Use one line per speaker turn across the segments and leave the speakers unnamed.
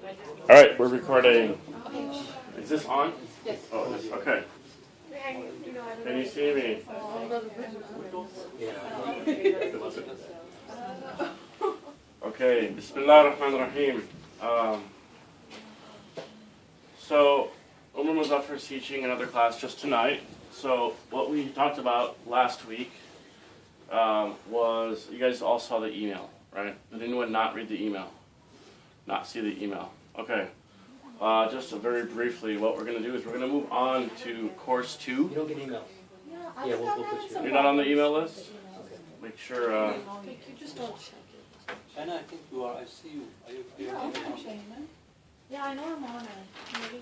All right, we're recording. Is this on?
Yes.
Oh, it is. Okay. Can you see me? Okay. Bismillah ar-Rahman ar-Rahim. So, Umar Muzaffar is teaching another class just tonight. So, what we talked about last week was, you guys all saw the email, right? Did anyone not read the email? Not see the email? Okay. Just very briefly, what we're going to do is we're going to move on to course 2.
You don't get emails. Yeah, we'll put you.
You're not on the email list? Make sure.
You just don't check it.
Anna, I think you are. I see you. Are you
Yeah, I know I'm on it. Maybe.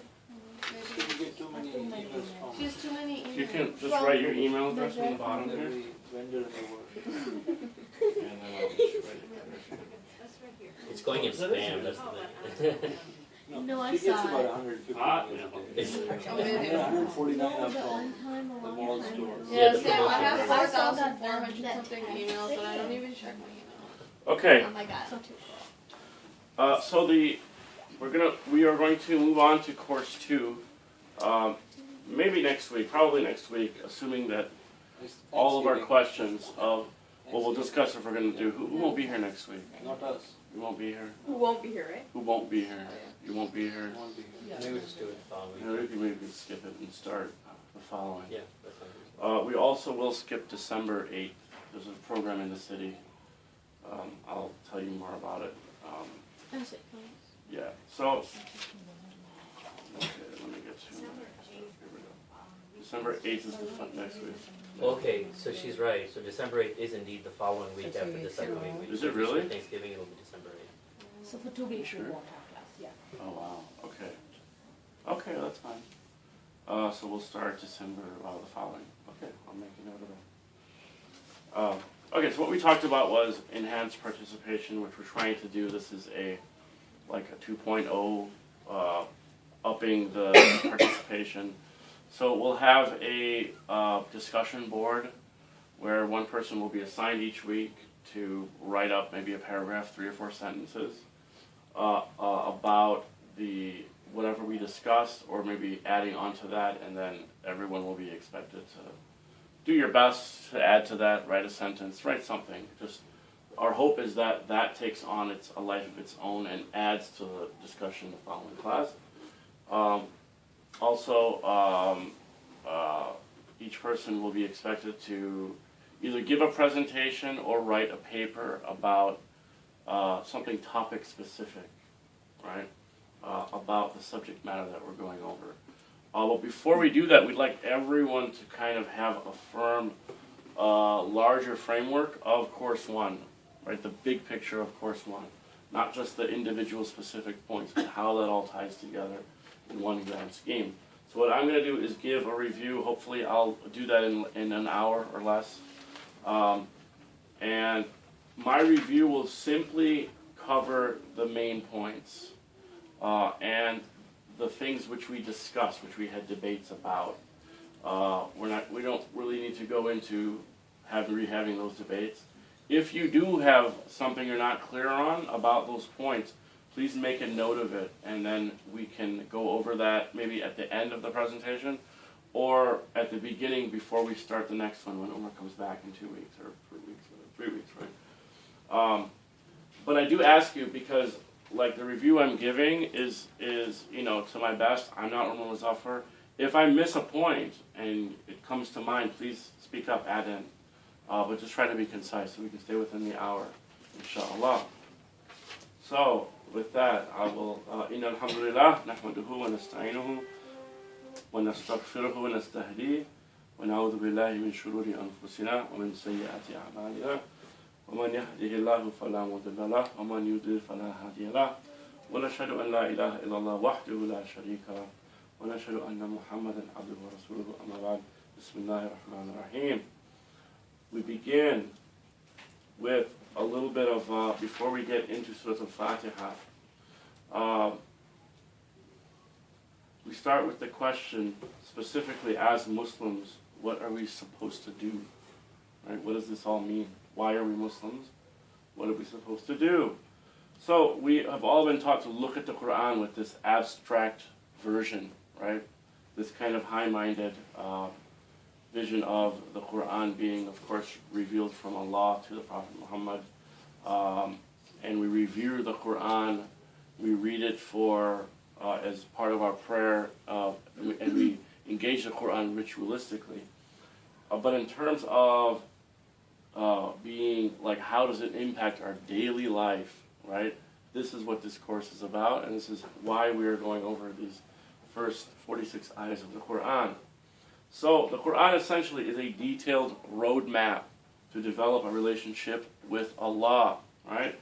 You get too many emails from
She has too many emails.
You can just write your email address on the bottom here.
every vendor in the world.
And then I'll just write it.
It's going in spam. That's the thing.
No, I
she gets
saw
about
it.
150
Ah,
emails a day.
It's-
And 149
No,
are
the
from
one time, a
the
long
mall
time.
stores.
Yeah, the
So I have
promotion.
4,400 something emails, and I don't even check my email.
Okay.
Oh my god.
So we are going to move on to course 2. Maybe next week, probably next week, assuming that
It's
all of our
Thanksgiving.
questions of what we'll discuss if we're going to do. Who won't be here next week?
Not us.
You won't be here.
Who won't be here, right?
Who won't be here? You won't be here.
Won't be here.
Maybe we just do it the following
You know,
week.
maybe we can skip it and start the following.
Yeah, that sounds reasonable.
We also will skip December 8th. There's a program in the city. I'll tell you more about it. Yeah. So, okay, let me get to here we go. December 8th is the next week.
Okay, so she's right. So December 8th is indeed the following week
That's
after
what
the
we said,
second
right?
week.
Is it really?
For Thanksgiving, it'll be December 8th.
So for 2 weeks we
Sure.
won't have class, yeah.
Oh wow. Okay. Okay, that's fine. So we'll start December the following. Okay, I'll make a note of that. Okay, so what we talked about was enhanced participation, which we're trying to do. This is a 2.0, upping the participation. So we'll have a discussion board where one person will be assigned each week to write up maybe a paragraph, 3 or 4 sentences about whatever we discussed, or maybe adding on to that, and then everyone will be expected to do your best to add to that, write a sentence, write something. Just our hope is that that takes on a life of its own and adds to the discussion in the following class. Each person will be expected to either give a presentation or write a paper about something topic specific, right? About the subject matter that we're going over. But before we do that, we'd like everyone to kind of have a firm, larger framework of course 1, right? The big picture of course 1, not just the individual specific points, but how that all ties together in one grand scheme. So what I'm going to do is give a review. Hopefully I'll do that in an hour or less. And my review will simply cover the main points and the things which we discussed, which we had debates about. We don't really need to go into having those debates. If you do have something you're not clear on about those points, please make a note of it, and then we can go over that maybe at the end of the presentation, or at the beginning before we start the next one when Umar comes back in 2 weeks or 3 weeks, 3 weeks, right? But I do ask you, because the review I'm giving is to my best. I'm not Umar Muzaffar. If I miss a point and it comes to mind, please speak up, add in. But just try to be concise so we can stay within the hour, inshallah. So, with that, I will, Inna alhamdulillah, nahmaduhu wa nasta'inuhu, wa nastaghfiruhu wa nastahdihi, wa na'udhu billahi min shururi anfusina, wa min sayyiati a'malina, wa man yahdihillahu fala mudilla lahu, wa man yudlil fala hadiya lahu, wa nashhadu an la ilaha illallah wahdahu la sharika lahu, wa nashhadu anna Muhammadan abduhu wa rasuluhu, amma ba'd. Bismillahir Rahmanir Rahim. We begin with a little bit of, before we get into Surah Al-Fatiha, we start with the question, specifically as Muslims, what are we supposed to do? Right? What does this all mean? Why are we Muslims? What are we supposed to do? So we have all been taught to look at the Quran with this abstract version, right? This kind of high-minded vision of the Quran being, of course, revealed from Allah to the Prophet Muhammad. And we revere the Quran, we read it for as part of our prayer, and we engage the Quran ritualistically. But in terms of being like, how does it impact our daily life, right? This is what this course is about, and this is why we are going over these first 46 ayahs of the Quran. So the Quran essentially is a detailed roadmap to develop a relationship with Allah, right?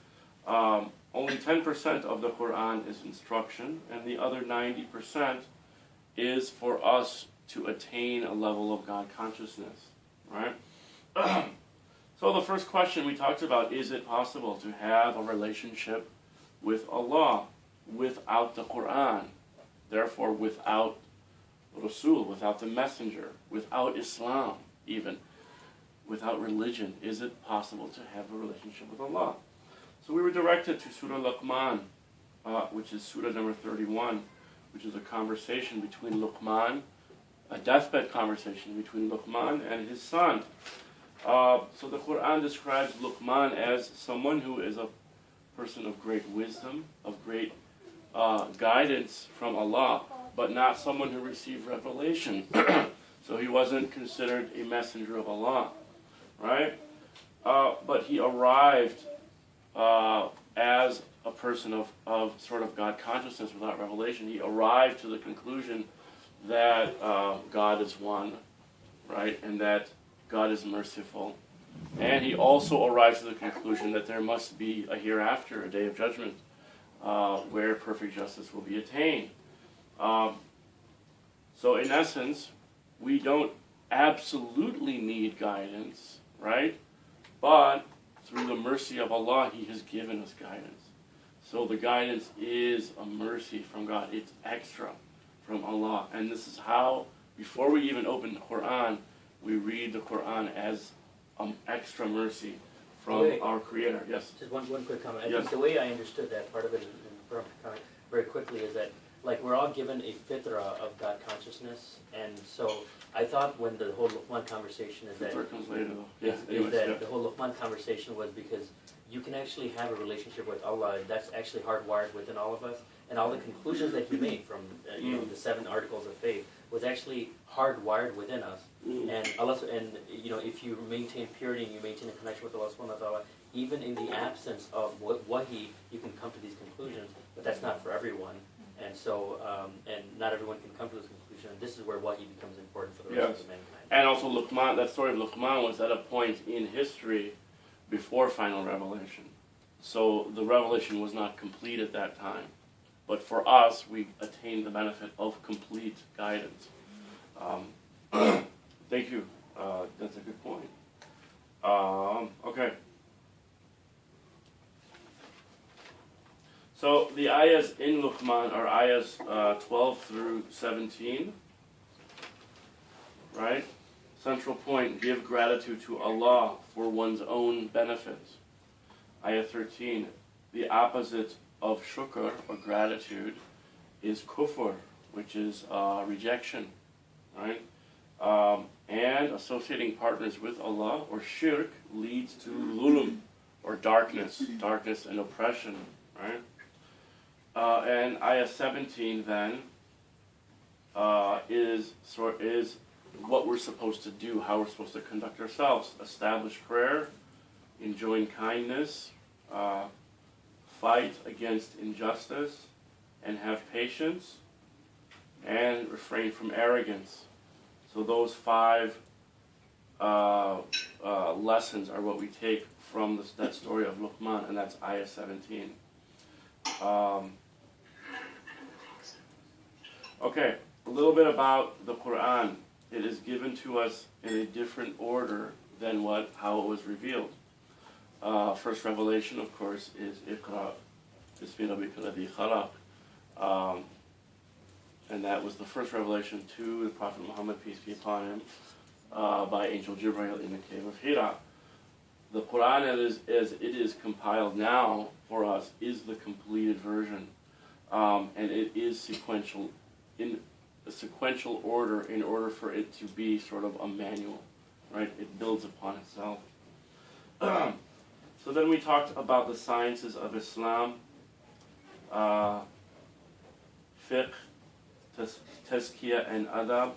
Only 10% of the Quran is instruction, and the other 90% is for us to attain a level of God consciousness, right? So the first question we talked about, is it possible to have a relationship with Allah without the Quran? Therefore, without Rasul, without the Messenger, without Islam even, without religion, is it possible to have a relationship with Allah? So we were directed to Surah Luqman, which is Surah number 31, which is a conversation between Luqman, a deathbed conversation between Luqman and his son. So the Quran describes Luqman as someone who is a person of great wisdom, of great guidance from Allah, but not someone who received revelation. So he wasn't considered a messenger of Allah, right? But he arrived as a person of sort of God consciousness without revelation. He arrived to the conclusion that God is one, right? And that God is merciful. And he also arrives to the conclusion that there must be a hereafter, a day of judgment, where perfect justice will be attained. So in essence, we don't absolutely need guidance, right? But through the mercy of Allah, He has given us guidance. So the guidance is a mercy from God. It's extra from Allah. And this is how, before we even open the Quran, we read the Quran as extra mercy from our Creator. Yes?
Just one quick comment. I
Yes.
think the way I understood that part of it, very quickly, is that like we're all given a fitra of God consciousness, and so I thought when the whole Luqman conversation is that
Fitra comes later though. Yes,
is
anyways,
that
yeah.
the whole Luqman conversation was because you can actually have a relationship with Allah. That's actually hardwired within all of us, and all the conclusions that He made from the 7 articles of faith was actually hardwired within us. And Allah, and if you maintain purity and you maintain a connection with Allah subhanahu wa ta'ala, even in the absence of wahi, you can come to these conclusions. But that's not for everyone, and so and not everyone can come to this conclusion. And this is where wahi becomes important for the rest of mankind.
And also Luqman, that story of Luqman was at a point in history before final revelation. So the revelation was not complete at that time. But for us, we attained the benefit of complete guidance. Thank you. That's a good point. Okay. So the ayahs in Luqman are ayahs 12 through 17. Right? Central point, give gratitude to Allah for one's own benefits. Ayah 13, the opposite of shukr, or gratitude, is kufr, which is rejection. Right? And associating partners with Allah, or shirk, leads to zulm, or darkness and oppression. Right? And ayah 17 then is what we're supposed to do, how we're supposed to conduct ourselves. Establish prayer, enjoin kindness, fight against injustice, and have patience, and refrain from arrogance. So those 5 lessons are what we take from that story of Luqman, and that's ayah 17. Okay, a little bit about the Quran. It is given to us in a different order than how it was revealed. First revelation, of course, is Iqra, Bismi Rabbika alladhi khalaq. And that was the first revelation to the Prophet Muhammad, peace be upon him, by Angel Jibreel in the cave of Hira. the Quran as it is compiled now for us is the completed version, and it is sequential in a sequential order in order for it to be sort of a manual, right? It builds upon itself. So then we talked about the sciences of Islam, fiqh, tazkiyah, and adab,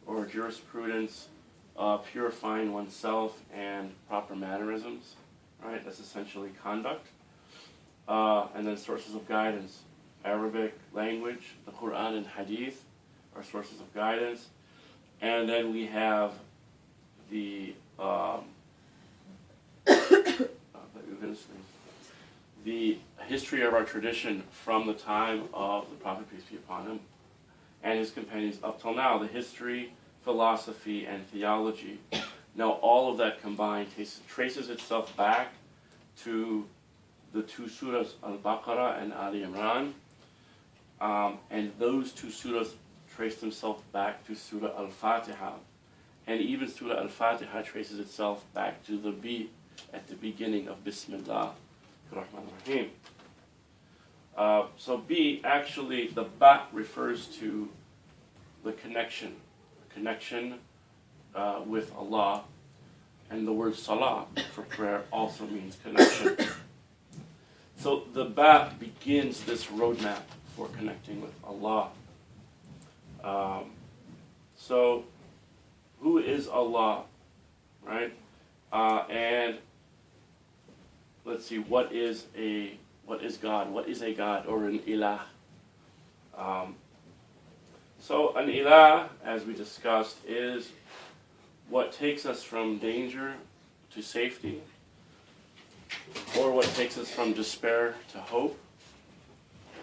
or jurisprudence, purifying oneself, and proper mannerisms, right? That's essentially conduct. And then sources of guidance, Arabic language, the Quran and Hadith are sources of guidance. And then we have the the history of our tradition from the time of the Prophet, peace be upon him, and his companions up till now, the history, philosophy, and theology. Now all of that combined traces itself back to the two surahs, Al-Baqarah and Ali Imran, and those two surahs trace themselves back to Surah Al-Fatiha, and even Surah Al-Fatiha traces itself back to the B at the beginning of Bismillah ar-Rahman ar-Rahim. So B, actually, the Ba refers to the connection with Allah, and the word Salah for prayer also means connection. So the Ba begins this roadmap for connecting with Allah. So who is Allah, right? And let's see, what is God? What is a God or an ilah? So an ilah, as we discussed, is what takes us from danger to safety, or what takes us from despair to hope,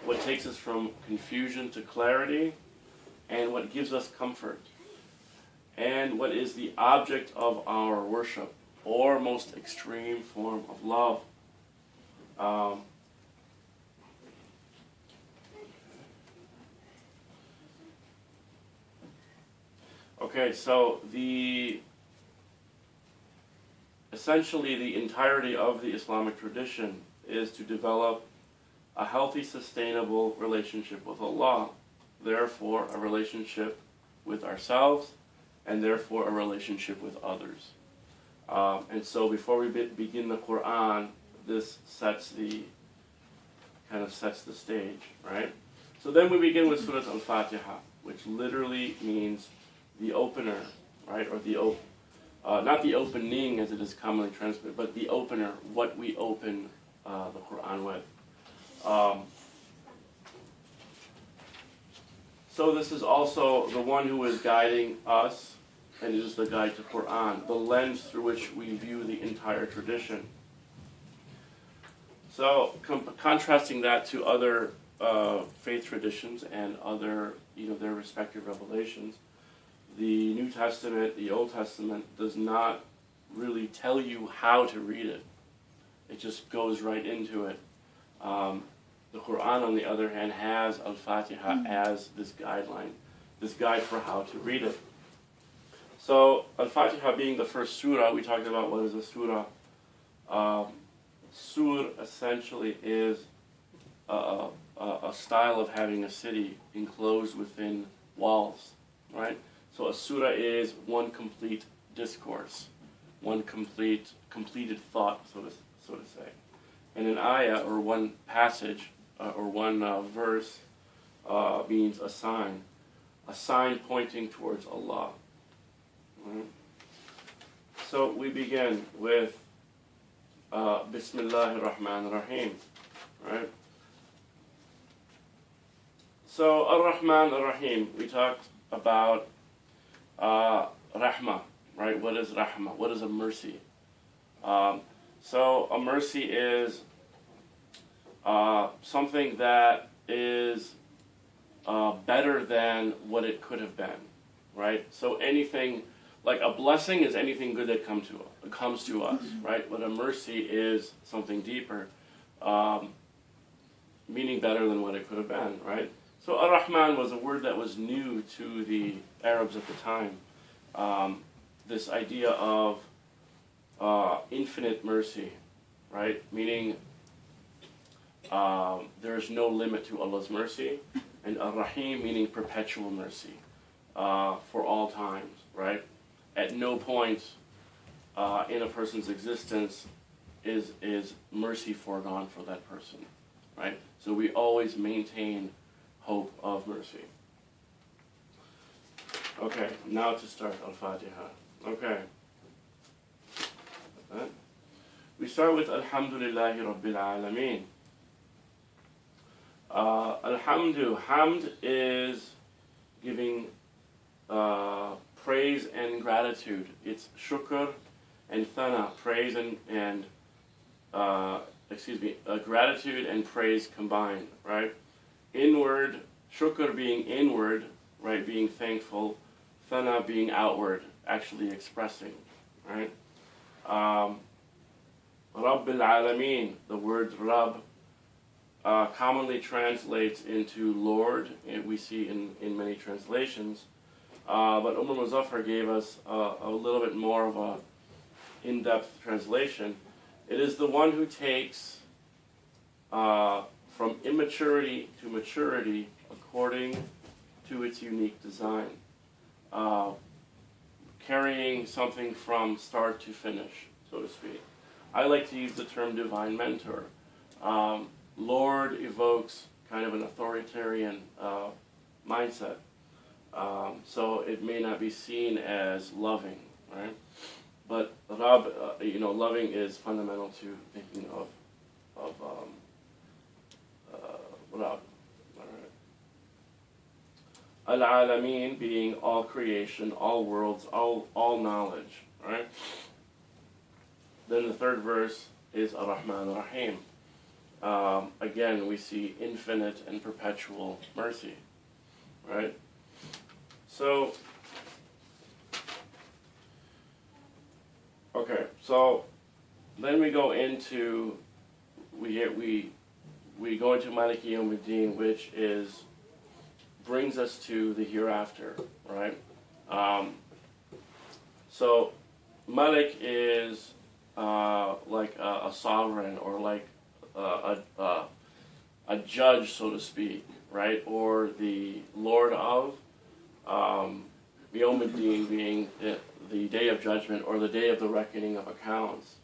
what takes us from confusion to clarity, and what gives us comfort, and what is the object of our worship, or most extreme form of love. Okay, so essentially the entirety of the Islamic tradition is to develop a healthy, sustainable relationship with Allah, therefore a relationship with ourselves, and therefore a relationship with others. And so before we begin the Quran, this sets the stage, right? So then we begin with Surah Al-Fatiha, which literally means the opener, right? Or not the opening as it is commonly translated, but the opener, what we open the Quran with. So this is also the one who is guiding us, and it is the guide to Quran, the lens through which we view the entire tradition. So contrasting that to other faith traditions and other, their respective revelations, the New Testament, the Old Testament, does not really tell you how to read it. It just goes right into it. The Quran, on the other hand, has Al-Fatiha as this guideline, this guide for how to read it. So Al-Fatiha being the first surah, we talked about what is a surah. Sur essentially is a style of having a city enclosed within walls, right? So a surah is one complete discourse, one completed thought, so to say. And an ayah, or one passage, or one verse, means a sign pointing towards Allah. Right? So we begin with Bismillah ar-Rahman ar-Rahim, right? So ar-Rahman ar-Rahim, we talked about Rahmah, right? What is Rahmah? What is a mercy? So a mercy is something that is better than what it could have been, right? So anything, like a blessing is anything good that comes to us, right? But a mercy is something deeper, meaning better than what it could have been, right? So Ar-Rahman was a word that was new to the Arabs at the time. This idea of infinite mercy, right? Meaning there is no limit to Allah's mercy, and Ar-Rahim meaning perpetual mercy for all times, right? At no point in a person's existence is mercy foregone for that person, right? So we always maintain hope of mercy. Okay, now to start Al-Fatiha. Okay. We start with Alhamdulillahi Rabbil Alameen. Hamd is giving praise and gratitude. It's shukr and thana, praise and gratitude and praise combined, right? Inward, shukr being inward, right, being thankful, thana being outward, actually expressing, right? Rabbil Alameen, the word Rabb, commonly translates into Lord, and we see in many translations. But Umar Muzaffar gave us a little bit more of a in-depth translation. It is the one who takes from immaturity to maturity according to its unique design, carrying something from start to finish, so to speak. I like to use the term divine mentor. Lord evokes kind of an authoritarian mindset, so it may not be seen as loving, right? But Rab, loving is fundamental to thinking of Rab. Al-Alameen being all creation, all worlds, all knowledge, right? Then the third verse is Ar-Rahman Ar-Rahim. Again, we see infinite and perpetual mercy, right? So, okay, so then we go into we go into Maliki Yawmiddin, which brings us to the hereafter, right? So Malik is like a sovereign, or like a judge, so to speak, right? Or the Lord of Yawmiddin being the day of judgment, or the day of the reckoning of accounts.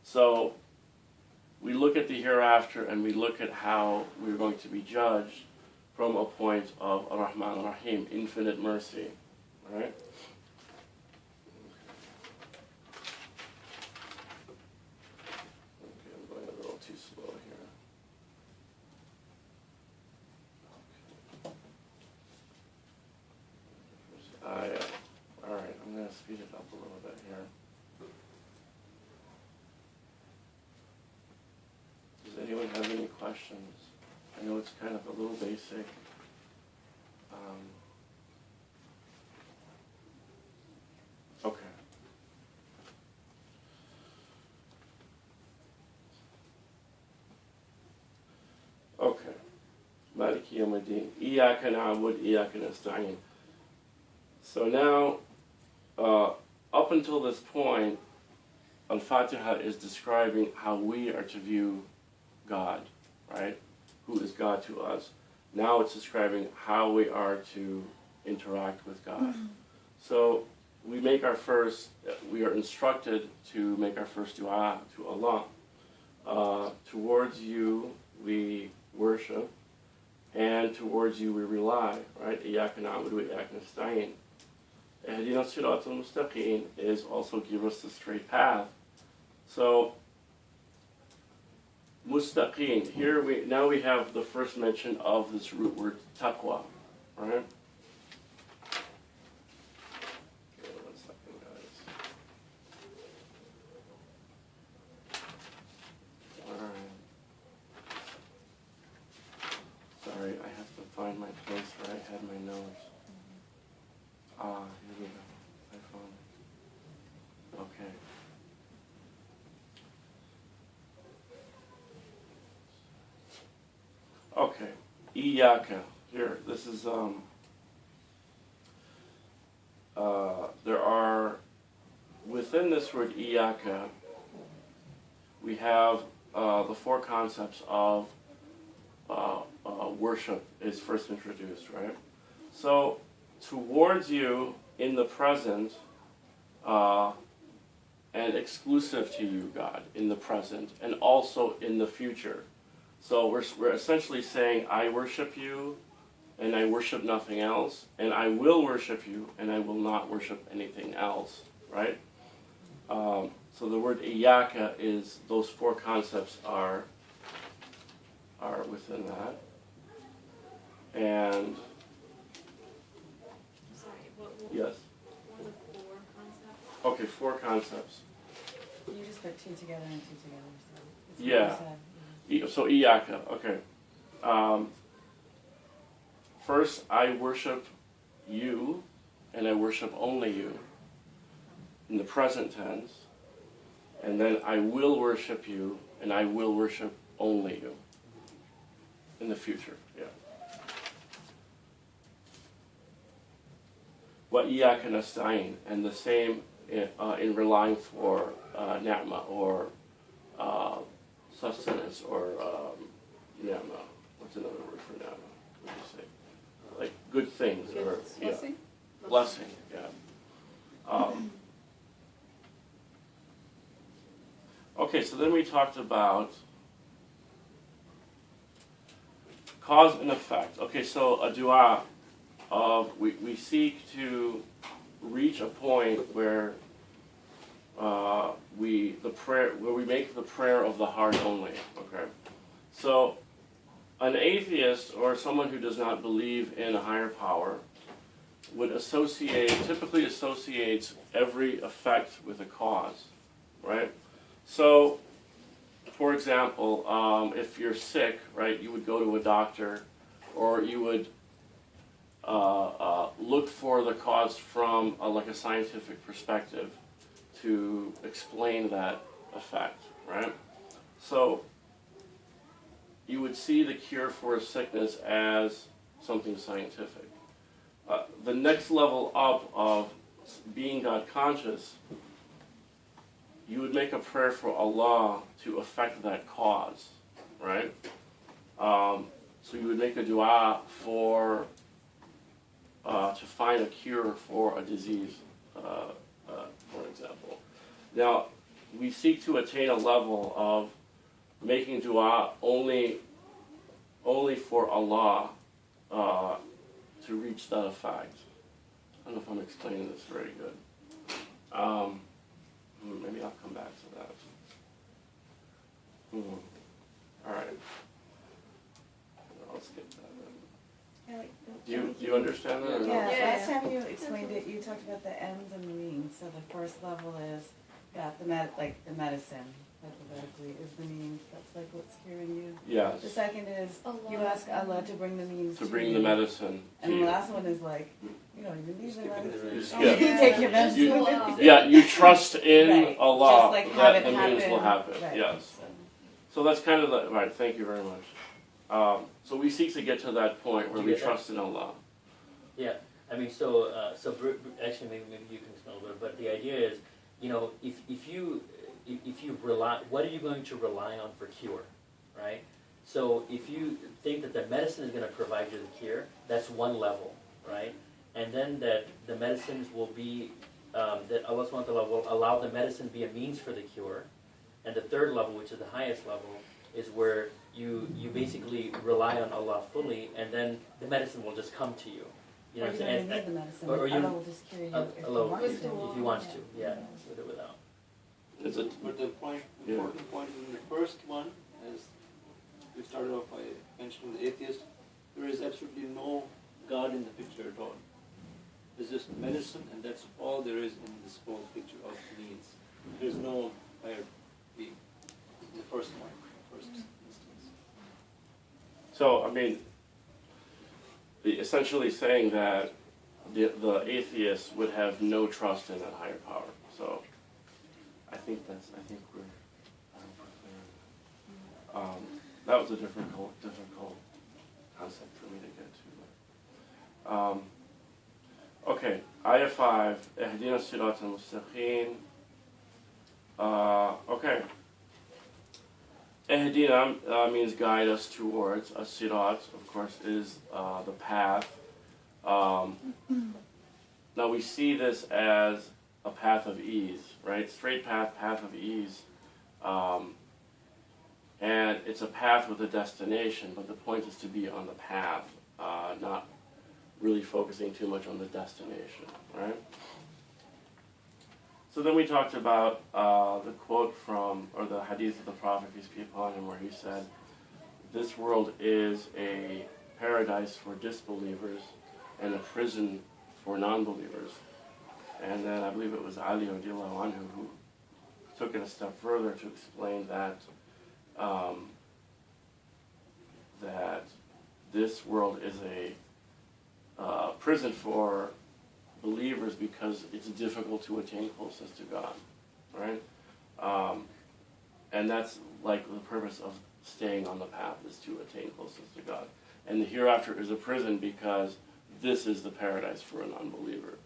So we look at the hereafter, and we look at how we're going to be judged from a point of Ar-Rahman Ar-Rahim, infinite mercy, right? Okay, I'm going a little too slow here. Okay. All right, I'm going to speed it up a little bit here. Does anyone have any questions? I know it's kind of a little basic. Okay. Okay. Maliki Yawmiddin. Iyaka na'bud, iyaka nasta'in. So now, up until this point, Al-Fatiha is describing how we are to view God, right? Who is God to us. Now it's describing how we are to interact with God. So we are instructed to make our first dua to Allah. Towards you we worship, and towards you we rely, right? Iyaka na'budu wa iyaka nasta'in. Ihdina as-siratal mustaqim is also give us the straight path. So Mustaqim. Here we have the first mention of this root word taqwa, right? Okay, 1 second, guys. Alright. Sorry, I have to find my place where I had my notes. Here we go. I found it. Okay. Okay, Iyaka. Here, this is there are within this word iyaka, we have the four concepts of worship is first introduced, right? So, towards you in the present, and exclusive to you, God, in the present, and also in the future. So we're essentially saying, I worship you, and I worship nothing else, and I will worship you, and I will not worship anything else, right? So the word iyaka is, those four concepts are within that. And,
Sorry, what
yes,
are the four concepts?
okay, four concepts.
You just put two together and two together, so. it's what
Yeah.
you said.
So iyaka, okay. First, I worship you, and I worship only you, in the present tense. And then I will worship you, and I will worship only you, in the future, yeah. Wa iyaka nasta'in, and the same in relying for ni'mah, or sustenance, or ni'mah. What's another word for ni'mah? What do you say? Like good things, or yeah,
Blessing?
blessing. Yeah. Okay, so then we talked about cause and effect. Okay, so a dua of we seek to reach a point where we make the prayer of the heart only. Okay, so an atheist or someone who does not believe in a higher power would typically associates every effect with a cause, right? So, for example, if you're sick, right, you would go to a doctor, or you would look for the cause from like a scientific perspective to explain that effect, right? So, you would see the cure for a sickness as something scientific. The next level up of being God conscious, you would make a prayer for Allah to affect that cause, right? So you would make a dua to find a cure for a disease, for example. Now, we seek to attain a level of making dua only for Allah to reach that effect. I don't know if I'm explaining this very good. Maybe I'll come back to that. All right. I'll skip that then. Do you understand that? Or no?
Yeah,
Yeah.
last time you explained it, you talked about the ends and the means. So the first level is got the medicine, hypothetically, is the means. That's like what's curing you.
Yes.
The second is you
Allah.
ask Allah to bring the means
To bring
you.
the medicine to
And the
you.
last one is like, you don't even need the
Skipping the
medicine.
medicine.
You
Yeah.
take your
Just
medicine.
Allah.
Yeah, you trust in
Right.
Allah
Just like have
that
it
the means will
happen.
happen.
Right.
Yes. So that's kind of the right. Thank you very much. So we seek to get to that point where
Did you
we
get that?
trust in Allah.
Yeah, I mean, actually, maybe you can explain a little bit. But the idea is, you know, if you rely, what are you going to rely on for cure, right? So if you think that the medicine is going to provide you the cure, that's one level, right? And then that the medicines will be that Allah subhanahu wa ta'ala will allow the medicine be a means for the cure. And the third level, which is the highest level, is where you basically rely on Allah fully, and then the medicine will just come to you. You know
Or
what
you
I'm
don't
saying?
even need the medicine.
or you-
Allah will just cure you if you
Allah
want
will
to.
if you want to, yeah, with or without.
Is it?
But the important point in the first one, as we started off by mentioning the atheist, there is absolutely no God in the picture at all. There's just medicine, and that's all there is in this whole picture of needs. There's no higher being in the first point, first instance.
So I mean, essentially saying that the atheist would have no trust in that higher power. So I think we're clear. That was a difficult concept for me to get to. Okay, ayah 5. اهدنا الصراط المستقيم Okay. Ehdina means guide us towards. As-sirat, of course, is the path. Now we see this as a path of ease, right? Straight path, path of ease. And it's a path with a destination, but the point is to be on the path, not really focusing too much on the destination, right? So then we talked about the quote from, or the hadith of the Prophet, peace be upon him, where he said, this world is a paradise for disbelievers and a prison for non-believers. And then I believe it was Ali radiallahu anhu who took it a step further to explain that that this world is a prison for believers because it's difficult to attain closeness to God, right? And that's like the purpose of staying on the path, is to attain closeness to God. And the hereafter is a prison because this is the paradise for a non-believer.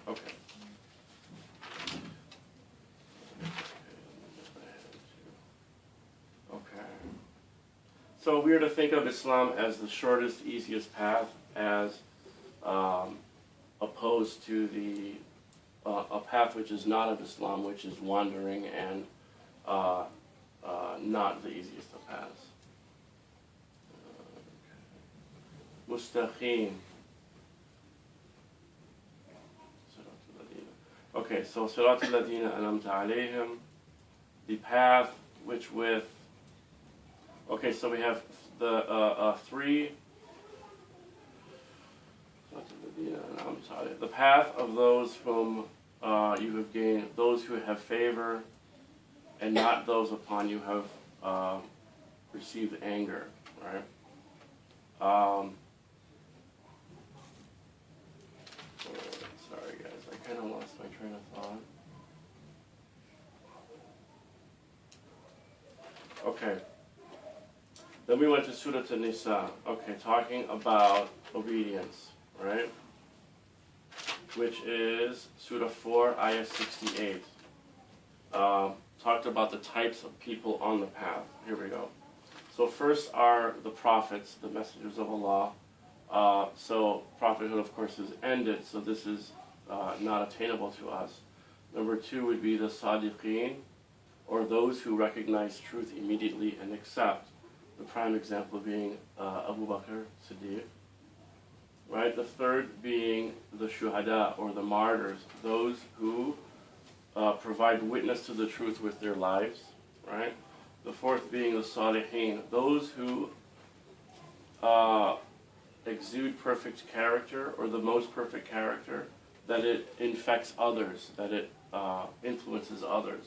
Okay. Okay. So we are to think of Islam as the shortest, easiest path, as opposed to the a path which is not of Islam, which is wandering and not the easiest of paths. Mustaqim. Okay, so Siratul Ladina Anamta Alayhim, the path which with. Okay, so we have the three. The path of those whom you have gained, those who have favor, and not those upon you have received anger, right? Sorry guys, I kind of lost my train of thought. Okay. Then we went to Surah An-Nisa, okay, talking about obedience, right? Which is Surah 4, Ayah 68. Talked about the types of people on the path. Here we go. So first are the prophets, the messengers of Allah. So prophethood, of course, is ended, so this is not attainable to us. Number two would be the Sadiqeen, or those who recognize truth immediately and accept. The prime example being Abu Bakr Siddiq. Right? The third being the Shuhada, or the martyrs, those who provide witness to the truth with their lives. Right? The fourth being the Salihin, those who exude perfect character, or the most perfect character, that it infects others, that it influences others.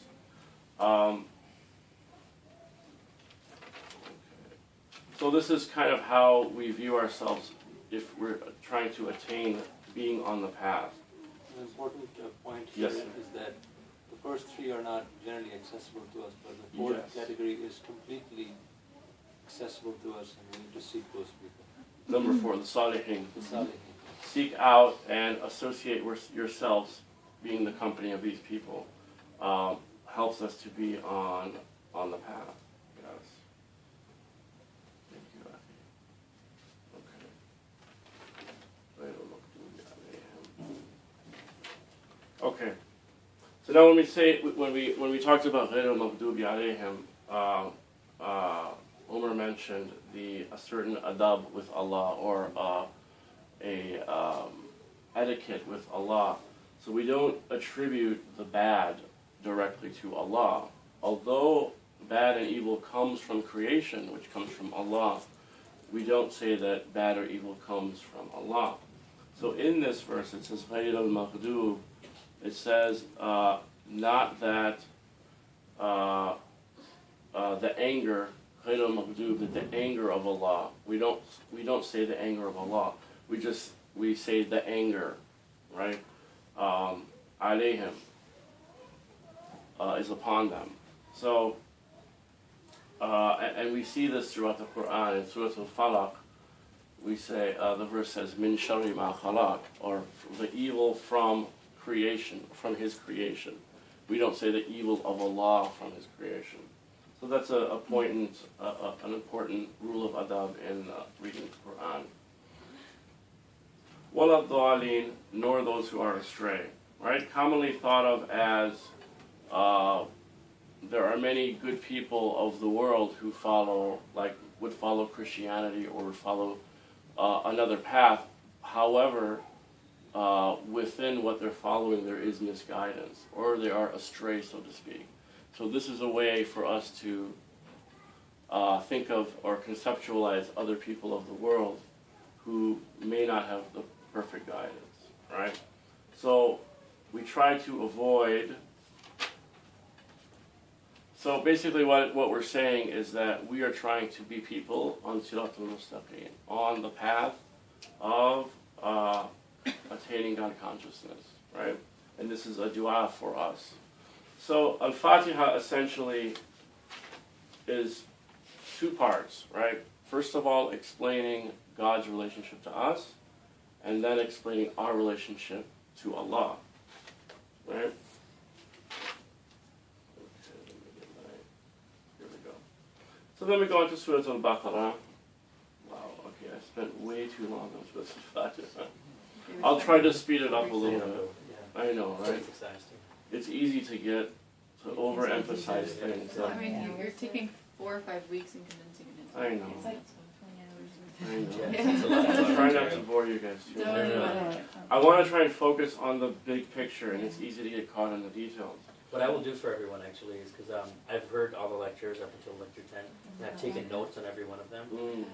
So this is kind of how we view ourselves if we're trying to attain being on the path.
An important point here
Yes,
is that the first three are not generally accessible to us, but the fourth
Yes.
category is completely accessible to us, and we need to seek those people.
Number four, the Salihin.
The Salihin.
Seek out and associate with yourselves, being the company of these people, helps us to be on the path. Yes. Thank you, Afi. Okay. So now when we talked about غير المغضوب عليهم, Umar mentioned a certain adab with Allah, or a etiquette with Allah. So we don't attribute the bad directly to Allah. Although bad and evil comes from creation, which comes from Allah, we don't say that bad or evil comes from Allah. So in this verse it says غير المغضوب. It says not that the anger, غير المغضوب, that the anger of Allah. We don't say the anger of Allah. We say the anger, right? عليهم is upon them. So, and we see this throughout the Quran. In Surah Al-Falaq, we say, the verse says, min sharri ma khalaq, or the evil from creation, from his creation. we don't say the evil of Allah from His creation. So that's an important rule of adab in reading the Quran. وَلَا الضَّالِينَ, nor those who are astray. Right? Commonly thought of as there are many good people of the world who would follow Christianity or would follow another path. However, within what they're following there is misguidance, or they are astray, so to speak. So this is a way for us to think of or conceptualize other people of the world who may not have the perfect guidance, right? So we try to avoid. So basically what we're saying is that we are trying to be people on Siratul Mustaqim, on the path of attaining God consciousness, right? And this is a dua for us. So Al-Fatiha essentially is two parts, right? First of all, explaining God's relationship to us, and then explaining our relationship to Allah, right? Here we go. So then we go into Surah Al-Baqarah. Wow, okay, I spent way too long on Surah Al-Fatiha. I'll try to speed it up a little bit. I know, right?
It's exhausting.
It's easy to get to overemphasize things.
I mean, you're taking 4 or 5 weeks and condensing it into.
I know.
It's like
I know.
Yeah, it's a lot.
I'll try not to bore you guys too
Don't
much.
worry about it.
I want to try and focus on the big picture, and it's easy to get caught in the details.
What I will do for everyone actually is because I've heard all the lectures up until lecture 10, and I've taken notes on every one of them,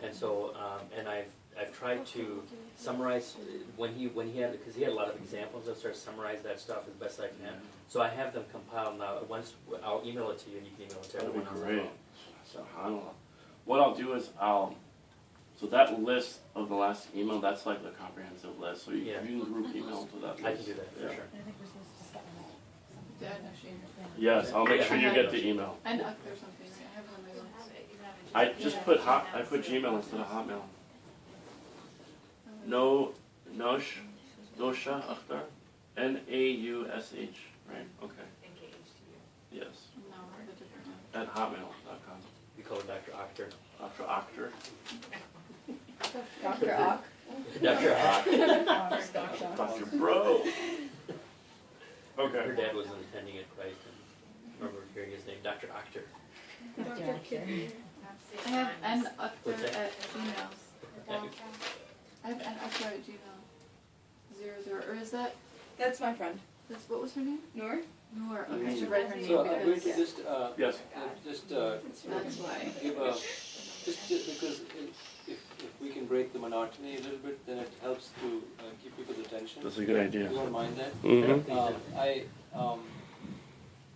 and so and I've tried to summarize when he had, because he had a lot of examples. I've started to summarize that stuff as best I can. So I have them compiled now. Once I'll email it to you, and you can email it to
That'd be
everyone else.
great. SubhanAllah. What I'll do is so that list of the last email, that's like the comprehensive list. So you can group email to that list.
I can do that for
Yeah.
sure.
I think we're supposed to set that up.
Yeah, no shame.
Yes, I'll make sure you get the email.
And up or something, right? I have it on my list.
I just put I put Gmail instead of Hotmail. No, Nosh, Dosha Akhtar, Naush, right? Okay. Yes,
No, I have a different one.
at hotmail.com.
We call it Dr. Akhtar.
Dr. Akhtar.
Dr. Ock.
Dr. Akhtar.
Dr. Bro.
Her
Okay.
dad was attending at Christ and remember hearing his name, Dr. Akhtar.
I have an Akhtar
What's that?
at Gmail.
Okay.
I have an Akhtar at Gmail. 00. Or is that,
That's my friend.
what was her name?
Noor?
Noor. Okay, I should write her name
So I'm going to
because
just,
Yes.
that's why.
give a, just because if we can break the monotony a little bit, then it helps to keep people's attention.
That's a good idea.
You won't mind that?
Mm-hmm.
I